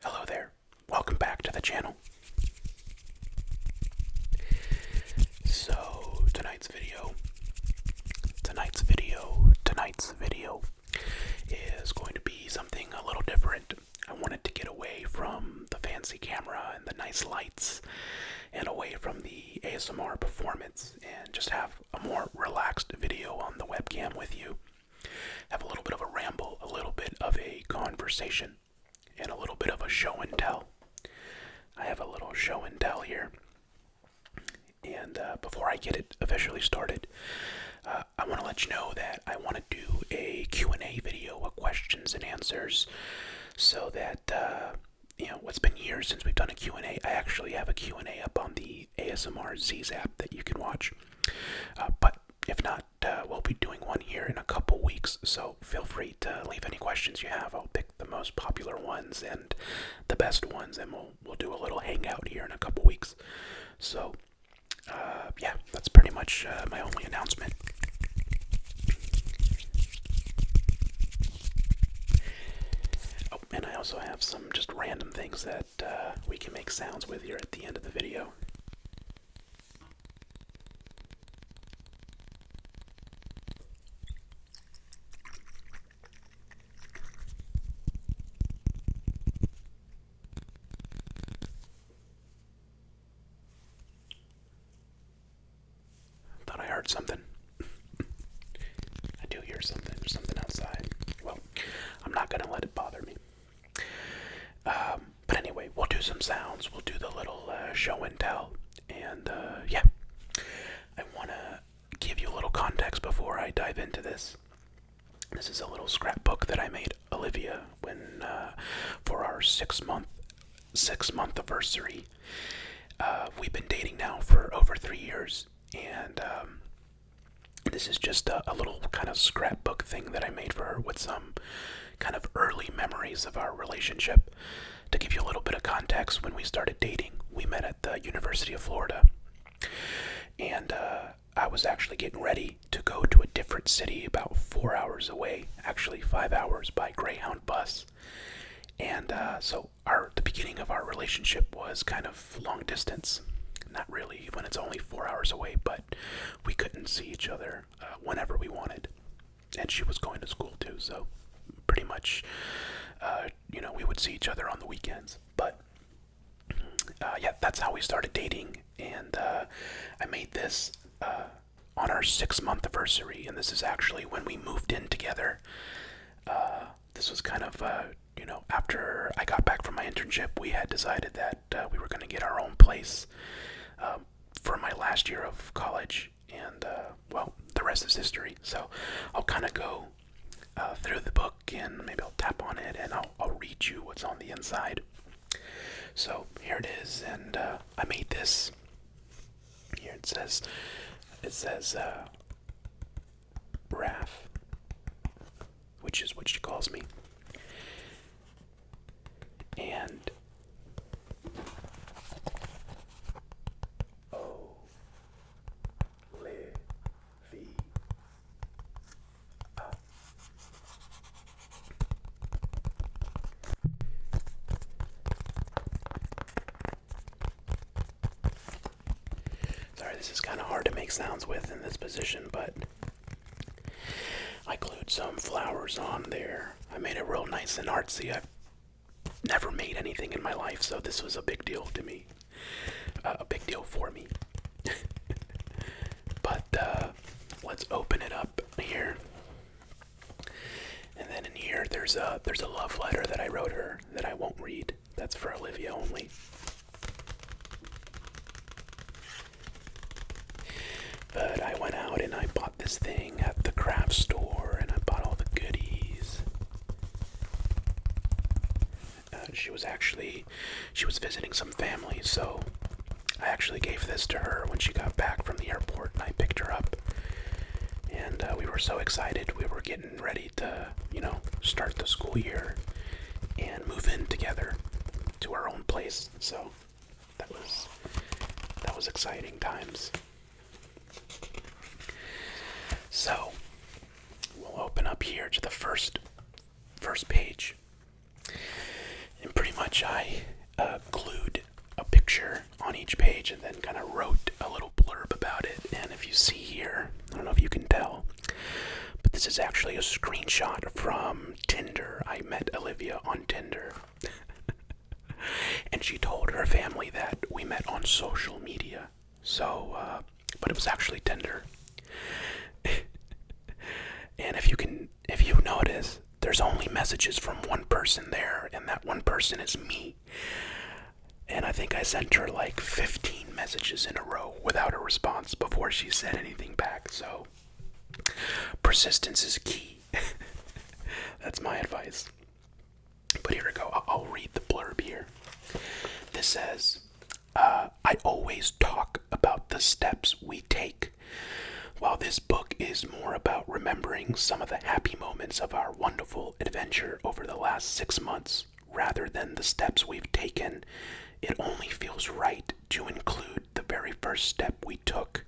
Hello there. Welcome back to the channel. So, tonight's video is going to be something a little different. I wanted to get away from the fancy camera and the nice lights and away from the ASMR performance and just have a more relaxed video on the webcam with you. Have a little bit of a ramble, a little bit of a conversation, and a little bit of a show and tell. I have a little show and tell here. And before I get it officially started, I want to let you know that I want to do a Q&A video, a questions and answers, so that, it's been years since we've done a Q&A. I actually have a Q&A up on the ASMR Zees app that you can watch. But if not, we'll be doing one here in a couple weeks, so feel free to leave any questions you have. I'll pick the most popular ones and the best ones, and we'll do a little hangout here in a couple weeks. So, yeah, that's pretty much my only announcement. Oh, and I also have some just random things that we can make sounds with here at the end of the video. Thought I heard something. I do hear something. There's something outside. Well, I'm not gonna let it bother me. But anyway, we'll do some sounds. We'll do the little show and tell. And yeah, I want to give you a little context before I dive into this. This is a little scrapbook that I made Olivia when for our six-month anniversary. We've been dating now for over 3 years, and this is just a little kind of scrapbook thing that I made for her with some kind of early memories of our relationship. To give you a little bit of context, when we started dating, we met at the University of Florida, and I was actually getting ready to go to a different city about 4 hours away, actually 5 hours by Greyhound bus. And so the beginning of our relationship was kind of long distance. Not really when it's only 4 hours away, but we couldn't see each other whenever we wanted. And she was going to school too, so pretty much, we would see each other on the weekends. But yeah, that's how we started dating. And I made this on our 6-month anniversary, and this is actually when we moved in together. This was kind of, after I got back from my internship, we had decided that we were going to get our own place for my last year of college, and well, the rest is history. So I'll kind of go through the book, and maybe I'll tap on it, and I'll read you what's on the inside. So here it is, and I made this. Here it says Raph, which is what she calls me, and Olivia. Sorry, this is kind of hard to make sounds with in this position, but I glued some flowers on there. I made it real nice and artsy. I've never made anything in my life, so this was a big deal to me. A big deal for me. But let's open it up here. And then in here, there's a love letter that I wrote her that I won't read. That's for Olivia only. But I went out and I bought this thing at the craft store, and I bought all the goodies. She was visiting some family, so I actually gave this to her when she got back from the airport, and I picked her up. And we were so excited. We were getting ready to, start the school year and move in together to our own place. So that was exciting times. So we'll open up here to the first page. And pretty much page, I glued a picture on each page and then kind of wrote a little blurb about it. And if you see here, I don't know if you can tell, but this is actually a screenshot from Tinder. I met Olivia on Tinder. And she told her family that we met on social media. So, but it was actually Tinder. And if you notice, there's only messages from one person there, and that one person is me. And I think I sent her like 15 messages in a row without a response before she said anything back. So, persistence is key. That's my advice. But here we go. I'll read the blurb here. This says, I always talk about the steps we take. While this book is more about remembering some of the happy moments of our wonderful adventure over the last 6 months, rather than the steps we've taken, it only feels right to include the very first step we took.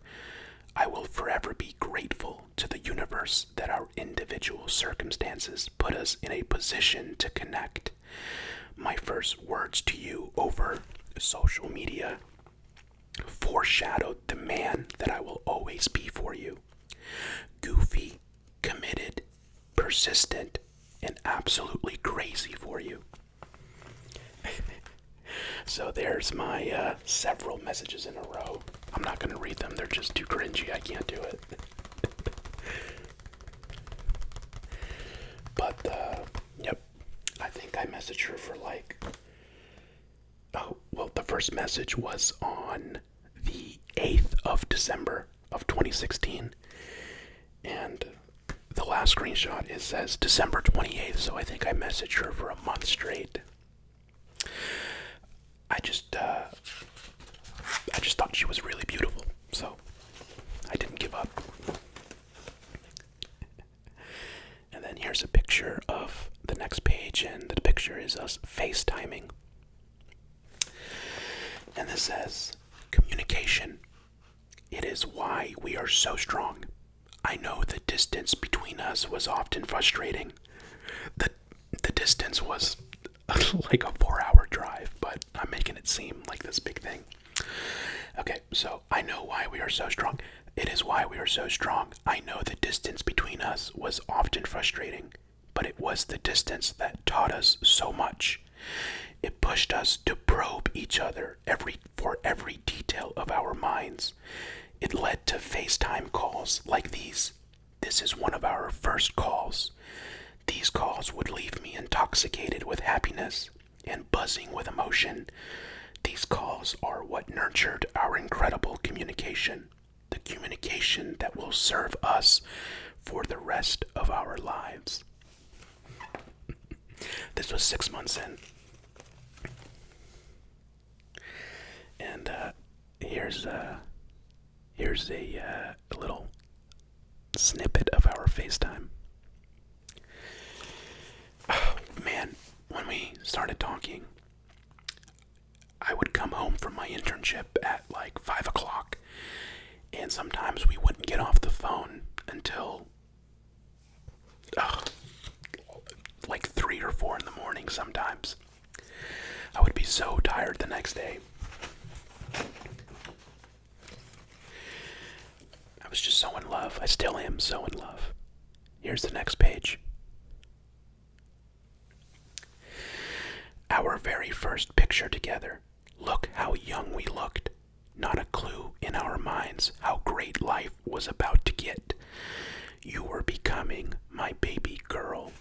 I will forever be grateful to the universe that our individual circumstances put us in a position to connect. My first words to you over social media foreshadowed the man that I will always be for you. Goofy, committed, persistent, and absolutely crazy for you. So there's my several messages in a row. I'm not going to read them. They're just too cringy. I can't do it. But, yep. I think I messaged her for like... Oh, well, the first message was on the 8th of December of 2016. And the last screenshot says December 28th, so I think I messaged her for a month straight. I just thought she was really beautiful, so I didn't give up. And then here's a picture of the next page, and the picture is us FaceTiming. And this says, communication. It is why we are so strong. I know the distance between us was often frustrating. The distance was like a 4-hour drive, but I'm making it seem like this big thing. Okay, so I know why we are so strong. It is why we are so strong. I know the distance between us was often frustrating, but it was the distance that taught us so much. It pushed us to probe each other for every detail of our minds. It led to FaceTime calls like these. This is one of our first calls. These calls would leave me intoxicated with happiness and buzzing with emotion. These calls are what nurtured our incredible communication, the communication that will serve us for the rest of our lives. This was 6 months in. And here's a little snippet of our FaceTime. Oh, man, when we started talking, I would come home from my internship at like 5 o'clock, and sometimes we wouldn't get off the phone until like 3 or 4 in the morning sometimes. I would be so tired the next day. I was just so in love. I still am so in love. Here's the next page. Our very first picture together. Look how young we looked. Not a clue in our minds how great life was about to get. You were becoming my baby girl.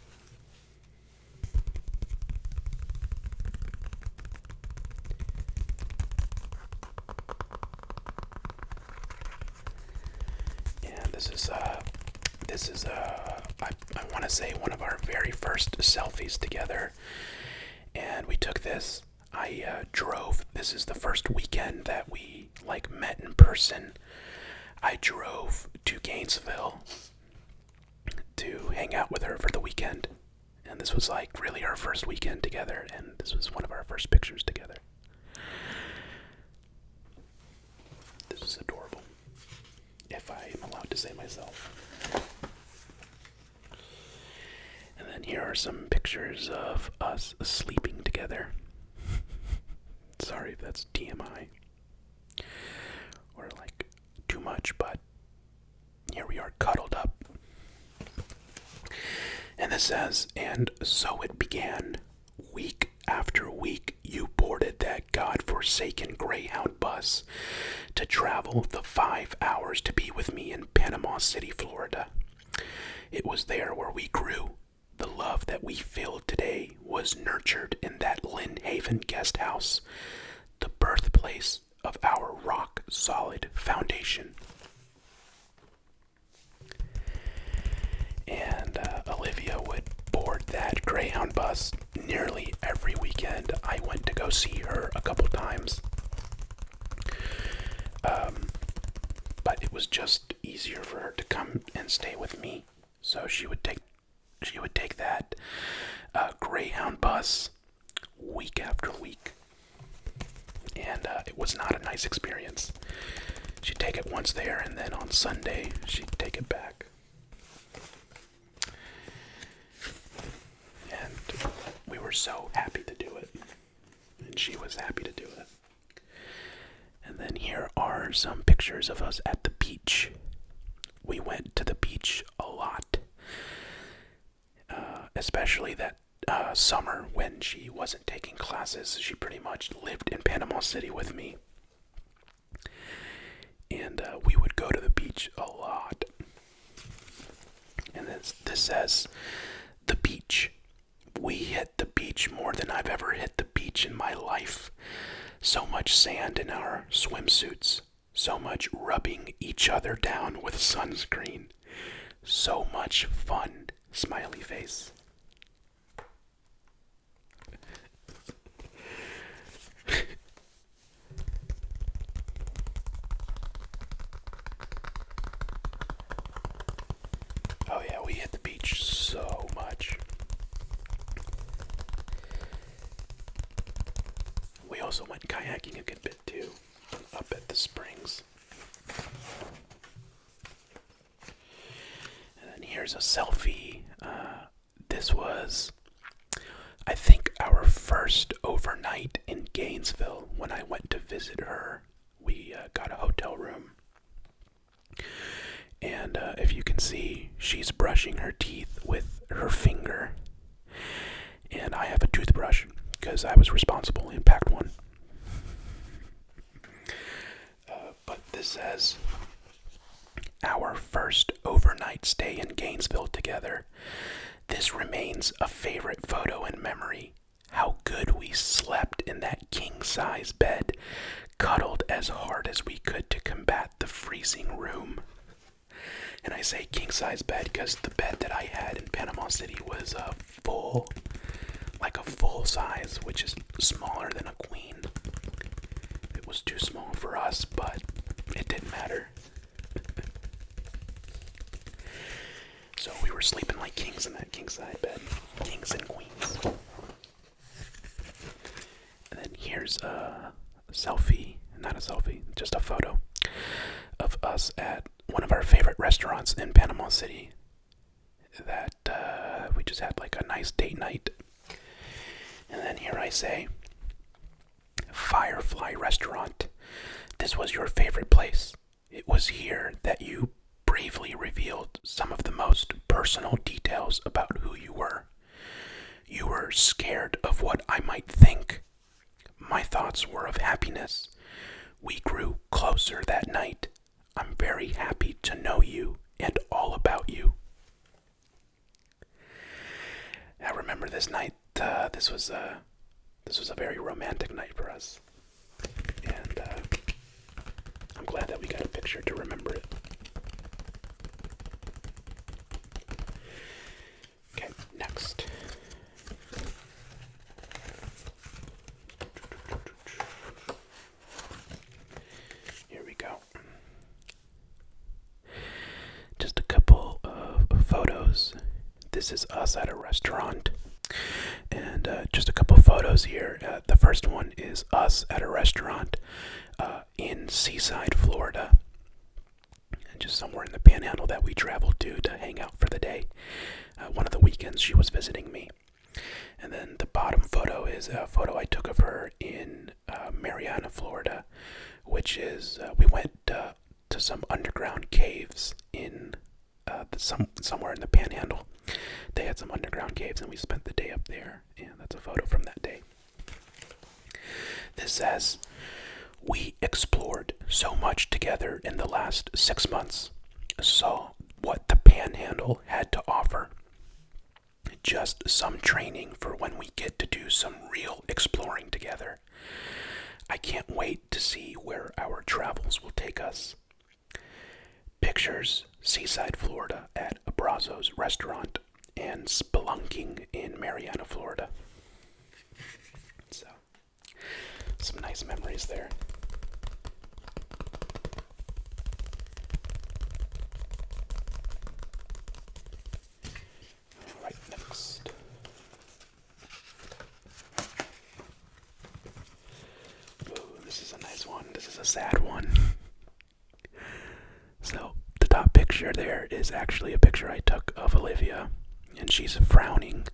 And this is I want to say one of our very first selfies together. And we took this. I drove. This is the first weekend that we met in person. I drove to Gainesville to hang out with her for the weekend. And this was really our first weekend together, and this was one of our first pictures together. This is adorable, if I am allowed to say myself. And then here are some pictures of us sleeping together. Sorry if that's TMI or like too much, but here we are cuddled up. And this says, and so it began. Week after week, you boarded that God-forsaken Greyhound bus to travel the 5 hours to be with me in Panama City, Florida. It was there where we grew. The love that we feel today was nurtured in that Lynn Haven guest house, the birthplace of our rock-solid foundation. And Olivia would board that Greyhound bus nearly every weekend. I went to go see her a couple times. But it was just easier for her to come and stay with me. So she would take that Greyhound bus week after week. And it was not a nice experience. She'd take it once there, and then on Sunday, she'd take it back. And we were so happy to do it. And she was happy to do it. And then here are some pictures of us at the beach. We went to the beach a lot. Especially that summer when she wasn't taking classes. She pretty much lived in Panama City with me. And we would go to the beach a lot. And this says, the beach. We hit the beach more than I've ever hit the beach in my life. So much sand in our swimsuits. So much rubbing each other down with sunscreen. So much fun. Smiley face. Oh yeah, we hit the beach so much. We also went kayaking a good bit too, up at the springs. And then here's a selfie. This was, I think, our first overnight in Gainesville when I went to visit her. We got a hotel room. And if you can see, she's brushing her teeth with her finger. And I have a toothbrush because I was responsible and packed one. But this says, our first overnight stay in Gainesville together. This remains a favorite photo and memory. How good we slept in that king-size bed, cuddled as hard as we could to combat the freezing room. And I say king-size bed because the bed that I had in Panama City was a full size, which is smaller than a queen. It was too small for us, but it didn't matter. So we were sleeping like kings in that king-size bed. Kings and queens. And then here's a selfie. Not a selfie, just a photo of us at one of our favorite restaurants in Panama City. That we just had like a nice date night. And then here I say, Firefly Restaurant. This was your favorite place. It was here that you bravely revealed some of the most personal details about who you were. You were scared of what I might think. My thoughts were of happiness. We grew closer that night. I'm very happy to know you and all about you. I remember this night. This was a very romantic night for us, and I'm glad that we got a picture to remember it. Okay, next. Here we go. Just a couple of photos. This is us at a restaurant. And just a couple photos here. The first one is us at a restaurant in Seaside, Florida. And just somewhere in the Panhandle that we traveled to hang out for the day. One of the weekends she was visiting me. And then the bottom photo is a photo I took of her in Mariana, Florida, which is, we went to some underground caves in somewhere in the Panhandle. They had some underground caves, and we spent the day up there, and that's a photo from that day. This says, "We explored so much together in the last 6 months, saw what the Panhandle had to offer. Just some training for when we get to do some real exploring together. I can't wait to see where our travels will take us. Pictures, Seaside, Florida at Abrazo's restaurant, and spelunking in Mariana, Florida." So, some nice memories there. Alright, next. Ooh, this is a nice one. This is a sad one. So, the top picture there is actually a picture I took of Olivia, and she's frowning,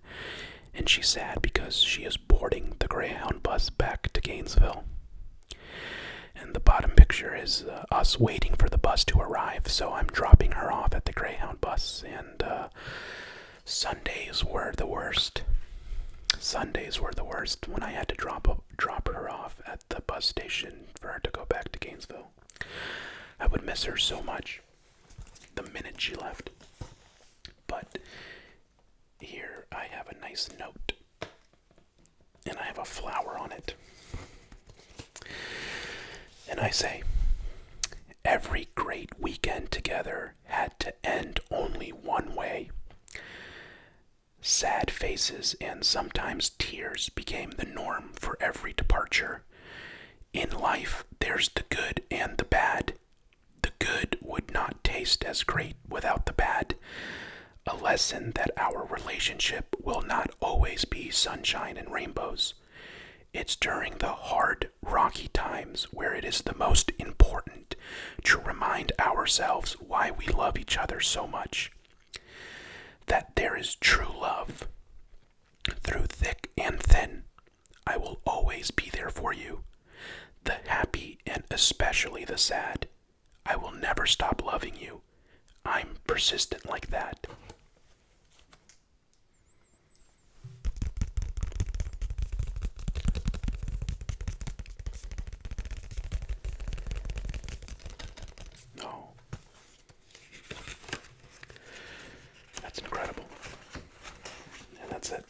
and she's sad because she is boarding the Greyhound bus back to Gainesville. And the bottom picture is us waiting for the bus to arrive, so I'm dropping her off at the Greyhound bus, and Sundays were the worst. Sundays were the worst when I had to drop her off at the bus station for her to go back to Gainesville. I would miss her so much the minute she left. But here I have a nice note, and I have a flower on it. And I say, "Every great weekend together had to end only one way. Sad faces and sometimes tears became the norm for every departure. In life, there's the good and the bad. The good would not taste as great without the bad. A lesson that our relationship will not always be sunshine and rainbows. It's during the hard, rocky times where it is the most important to remind ourselves why we love each other so much. That there is true love. Through thick and thin, I will always be there for you. The happy and especially the sad. I will never stop loving you. I'm persistent like that." Oh, that's incredible. And that's it.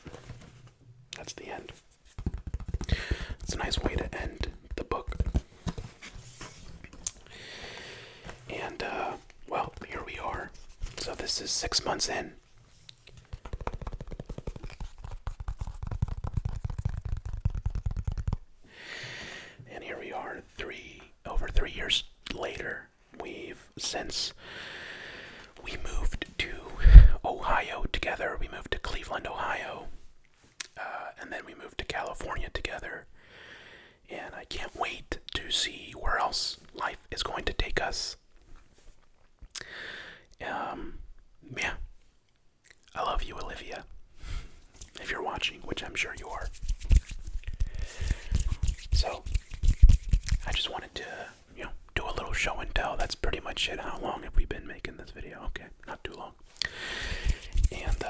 That's the end. It's a nice way to end the book. And, well, here we are. So this is 6 months in. And here we are, over 3 years later. Since we moved to Ohio together, we moved to Cleveland, Ohio, and then we moved to California together. And I can't wait to see where else life is going to take us. Yeah. I love you, Olivia. If you're watching, which I'm sure you are. So, I just wanted to, do a little show and tell. That's pretty much it. How long have we been making this video? Okay, not too long. And,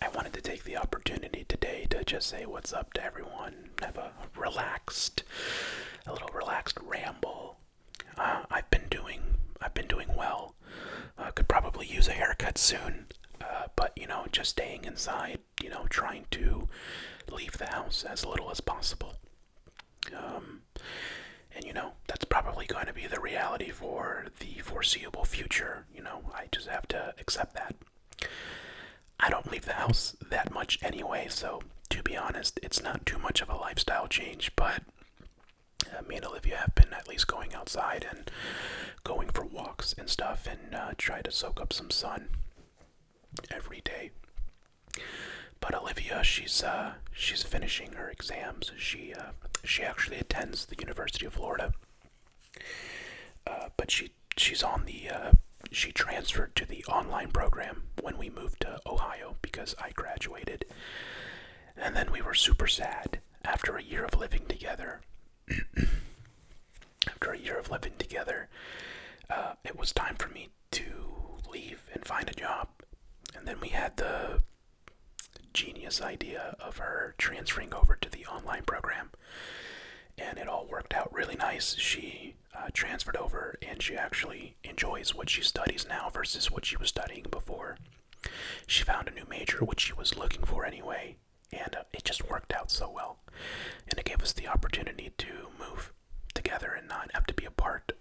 I wanted to take the opportunity today to just say what's up to everyone. Have a little relaxed ramble. I've been doing well. Could probably use a haircut soon. But, just staying inside, trying to leave the house as little as possible. And that's probably going to be the reality for the foreseeable future. I just have to accept that. I don't leave the house that much anyway, so to be honest, it's not too much of a lifestyle change, but me and Olivia have been at least going outside and going for walks and stuff, and try to soak up some sun every day. But Olivia, she's finishing her exams. She actually attends the University of Florida, but she's on the she transferred to the online program when we moved to Ohio because I graduated And then we were super sad after a year of living together. After a year of living together, it was time for me to leave and find a job. And then we had the genius idea of her transferring over to the online program. And it all worked out really nice. She transferred over, and she actually enjoys what she studies now versus what she was studying before. She found a new major, which she was looking for anyway, and it just worked out so well. And it gave us the opportunity to move together and not have to be apart.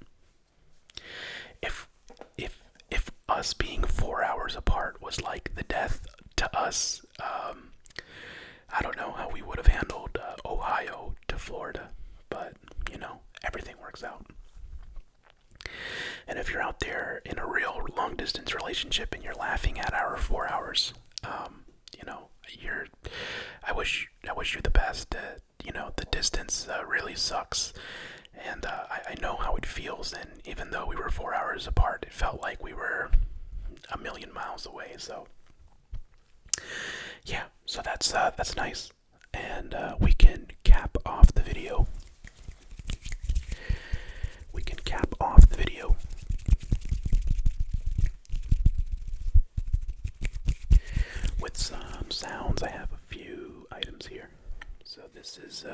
If us being 4 hours apart was like the death to us, I don't know how we would have handled Ohio to Florida, but everything works out. And if you're out there in a real long distance relationship and you're laughing at our 4 hours, I wish you the best. The distance really sucks, and I know how it feels. And even though we were 4 hours apart, it felt like we were a million miles away. So yeah, so that's nice, and we can cap off the video. With some sounds. I have a few items here. So this is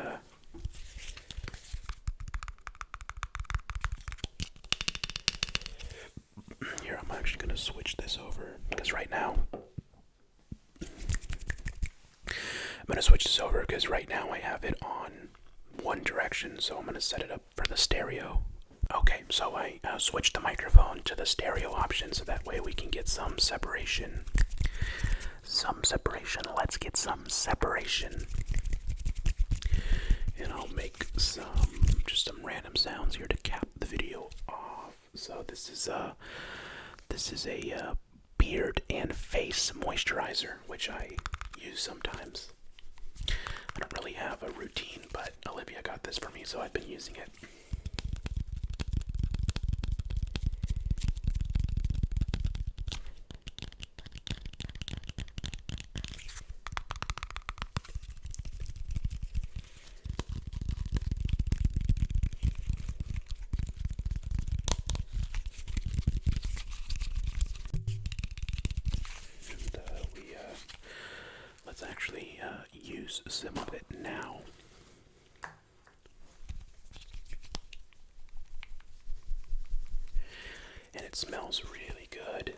here, I'm actually going to switch this over because right now I have it on one direction, so I'm going to set it up for the stereo. Okay, so I switched the microphone to the stereo option so that way we can get some separation. Let's get some separation. And I'll make some random sounds here to cap the video off. So this is a beard and face moisturizer, which I use sometimes. I don't really have a routine, but Olivia got this for me, so I've been using it. Let's actually use some of it now. And it smells really good.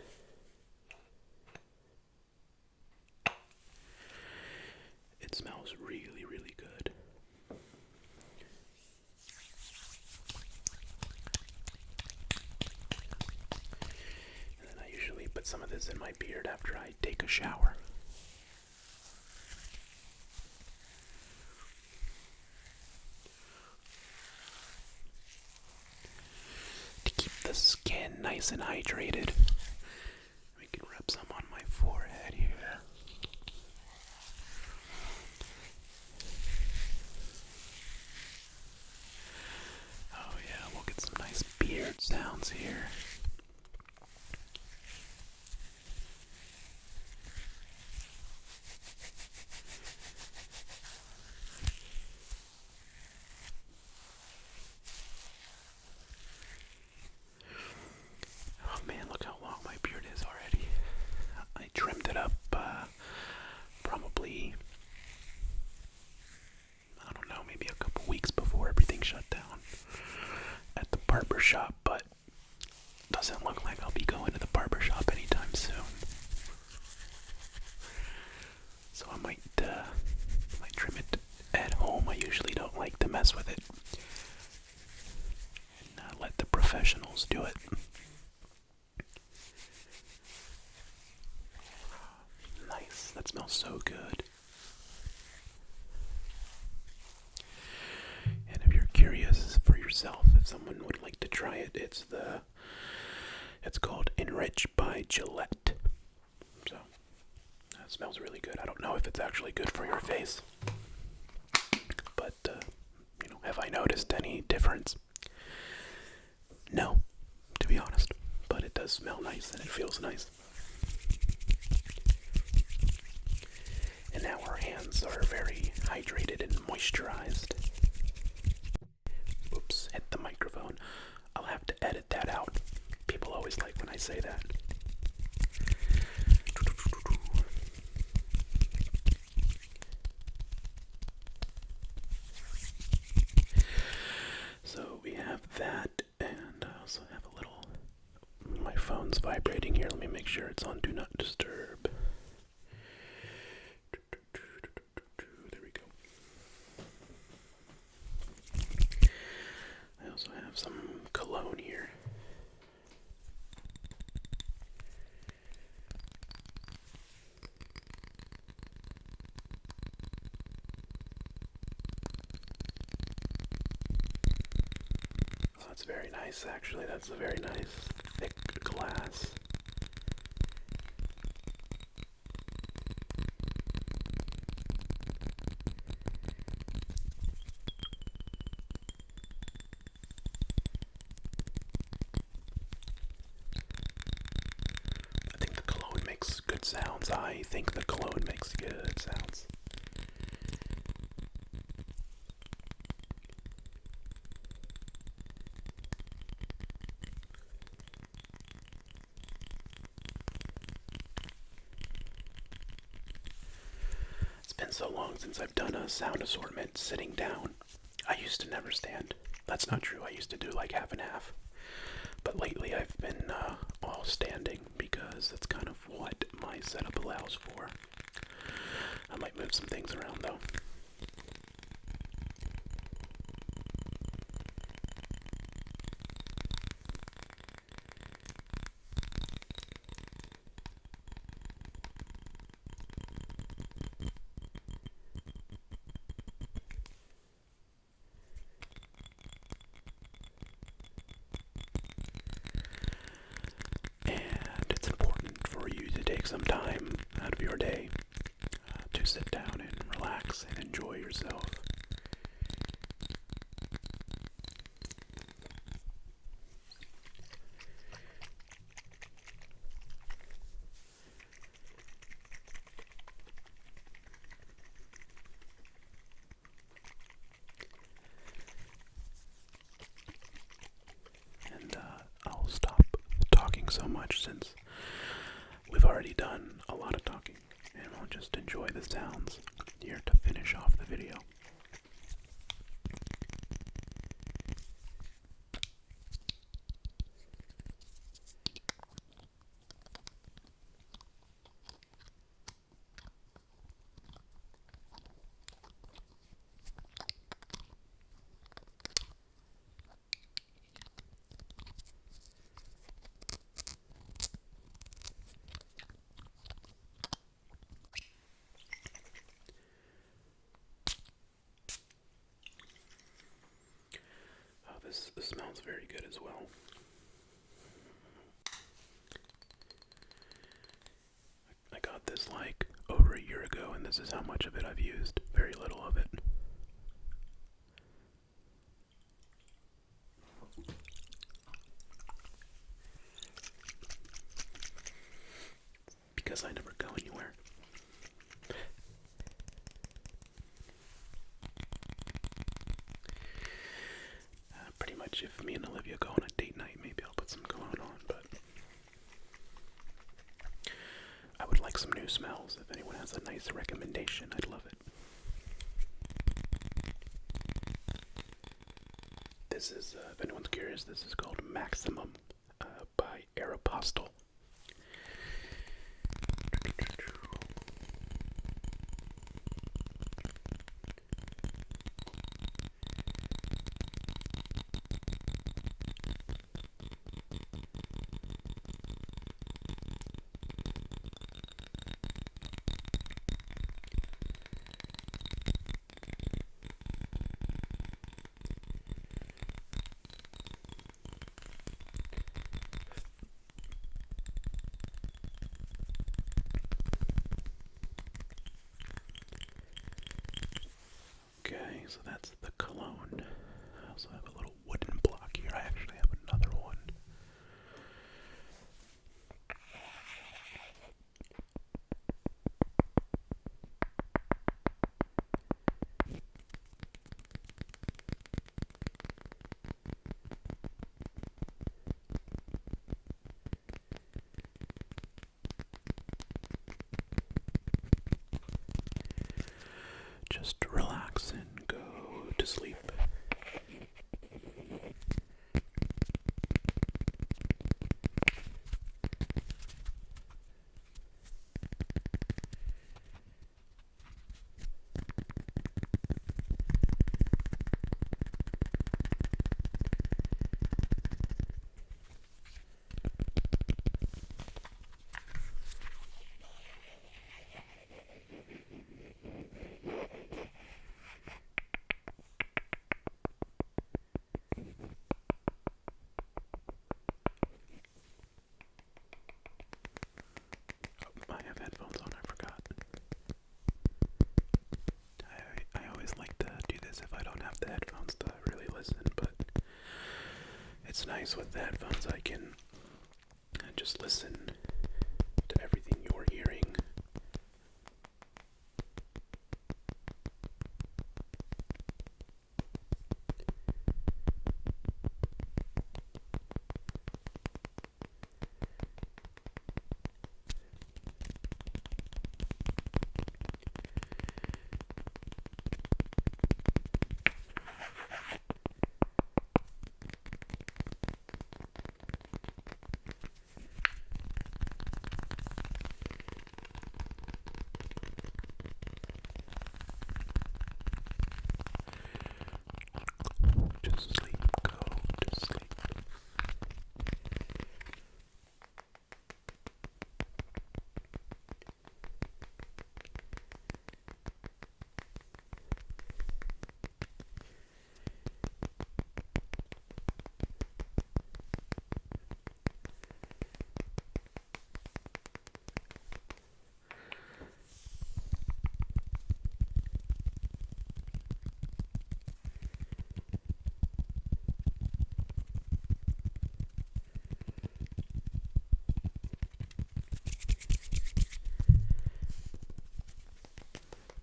It smells really, really good. And then I usually put some of this in my beard after I take a shower. The skin nice and hydrated. We can rub some on my forehead here. Oh yeah, we'll get some nice beard sounds here. Trimmed it up probably, I don't know, maybe a couple weeks before everything shut down at the barber shop, but doesn't look like I'll be going to the barber shop anytime soon. So I might trim it at home. I usually don't like to mess with it and let the professionals do it. That smells so good. And if you're curious for yourself, if someone would like to try it, it's called Enrich by Gillette. So that smells really good. I don't know if it's actually good for your face, but have I noticed any difference? No, to be honest, but it does smell nice and it feels nice. And now our hands are very hydrated and moisturized. Oops, hit the microphone. I'll have to edit that out. People always like when I say that. So we have that, and I also have a little... My phone's vibrating here. Let me make sure it's on Do Not Disturb. There we go. I also have some cologne here. Oh, that's very nice, actually. That's a very nice, thick glass. I think the cologne makes good sounds. I think the cologne makes good sounds. It's been so long since I've done a sound assortment sitting down. I used to never stand. That's not true. I used to do like half and half. But lately I've been all standing because that's kind of what my setup allows for. I might move some things around though. Some time out of your day to sit down and relax and enjoy yourself. And I'll stop talking so much since we've already done a lot of talking, and we'll just enjoy the sounds here to finish off the video. This smells very good as well. I got this like over a year ago, and this is how much of it I've used. Very little of it. Because I never go anywhere. Pretty much if me and Olivia go on a date night, maybe I'll put some cologne on, but I would like some new smells. If anyone has a nice recommendation, I'd love it. This is, if anyone's curious, this is called Maximum by Aeropostale. Okay, so that's the cologne. I also have a little wooden block here. I actually have another one. nice with the headphones. I can just listen to everything you're hearing. Just sleep, go to sleep.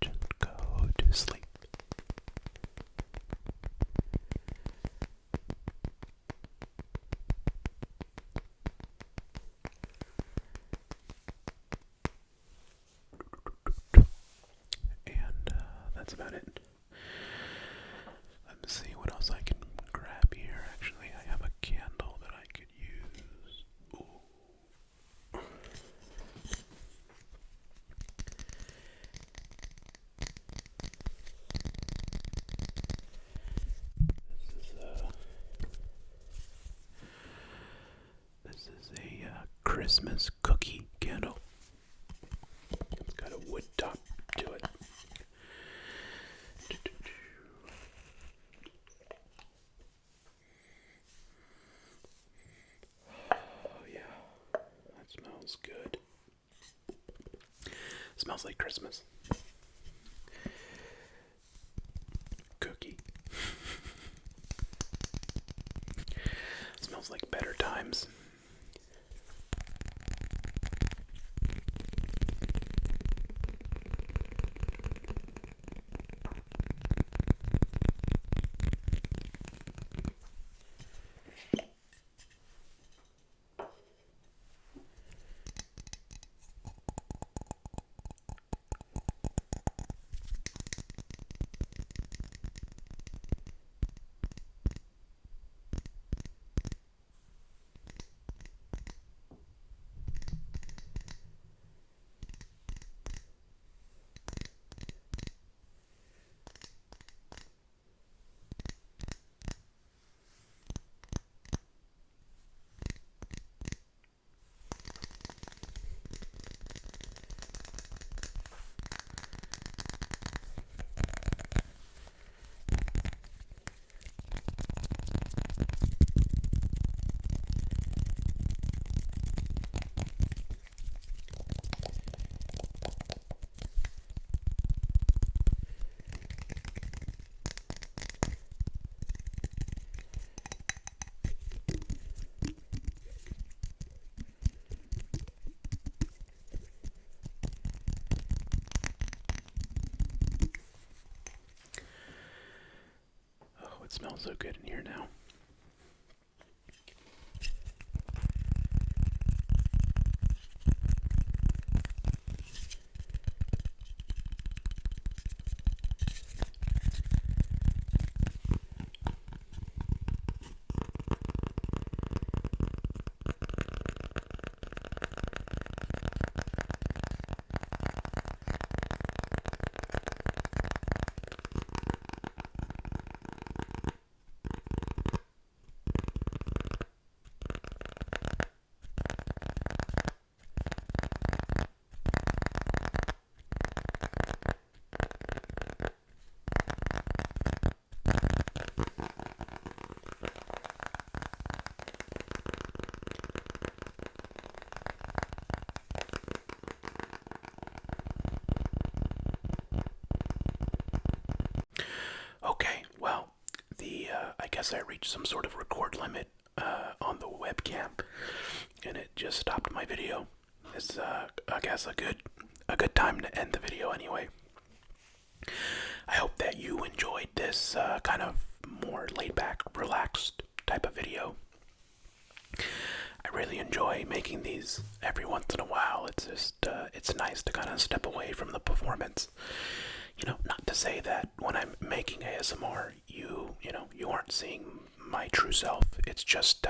Just go to sleep. And that's about it. Let me see what else I can grab here. Actually, I have a candle that I could use. Ooh. This is a Christmas cookie candle. It's got a wood top to it. Oh yeah, that smells good. Smells like Christmas. Cookie. Smells like better times. It smells so good in here now. Okay, well, I guess I reached some sort of record limit on the webcam, and it just stopped my video. It's I guess a good time to end the video anyway. I hope that you enjoyed this kind of more laid back, relaxed type of video. I really enjoy making these every once in a while. It's just it's nice to kind of step away from the performance. You know, not to say that when I'm making ASMR, you aren't seeing my true self. It's just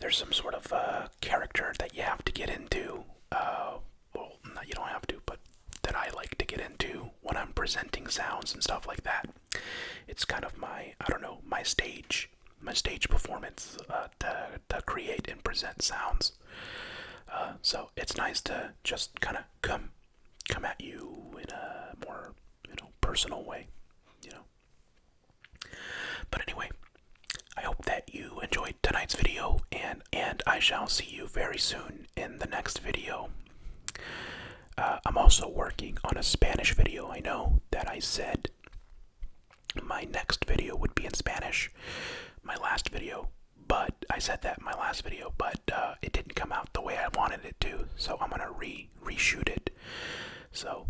there's some sort of character that you have to get into. Well, no, you don't have to, but that I like to get into when I'm presenting sounds and stuff like that. It's kind of my, I don't know, my stage performance to create and present sounds. So it's nice to just kind of come at you in a more, personal way, But anyway, I hope that you enjoyed tonight's video, and I shall see you very soon in the next video. I'm also working on a Spanish video. I know that I said my next video would be in Spanish, my last video, but I said that in my last video, but it didn't come out the way I wanted it to, so I'm gonna reshoot it. So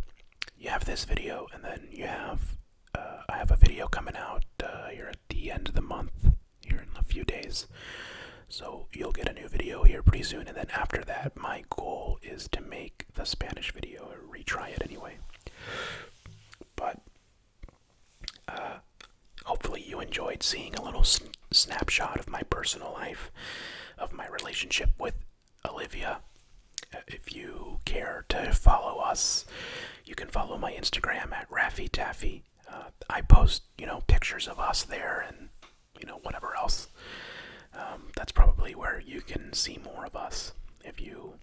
you have this video, and then you have I have a video coming out here at the end of the month, here in a few days. So you'll get a new video here pretty soon, and then after that, my goal is to make the Spanish video, or retry it anyway. But hopefully you enjoyed seeing a little snapshot of my personal life, of my relationship with Olivia. If you care to follow us, you can follow my Instagram at raffytaphy. I post, pictures of us there, and whatever else. That's probably where you can see more of us. If you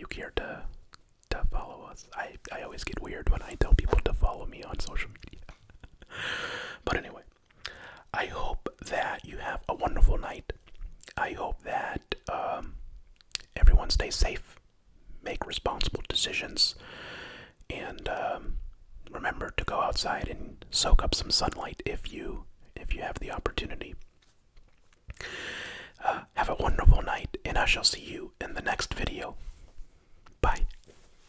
care to follow us. I always get weird when I tell people to follow me on social media. But anyway, I hope that you have a wonderful night. I hope that everyone stays safe, make responsible decisions, and remember to go outside and soak up some sunlight if you have the opportunity. Have a wonderful night, and I shall see you in the next video.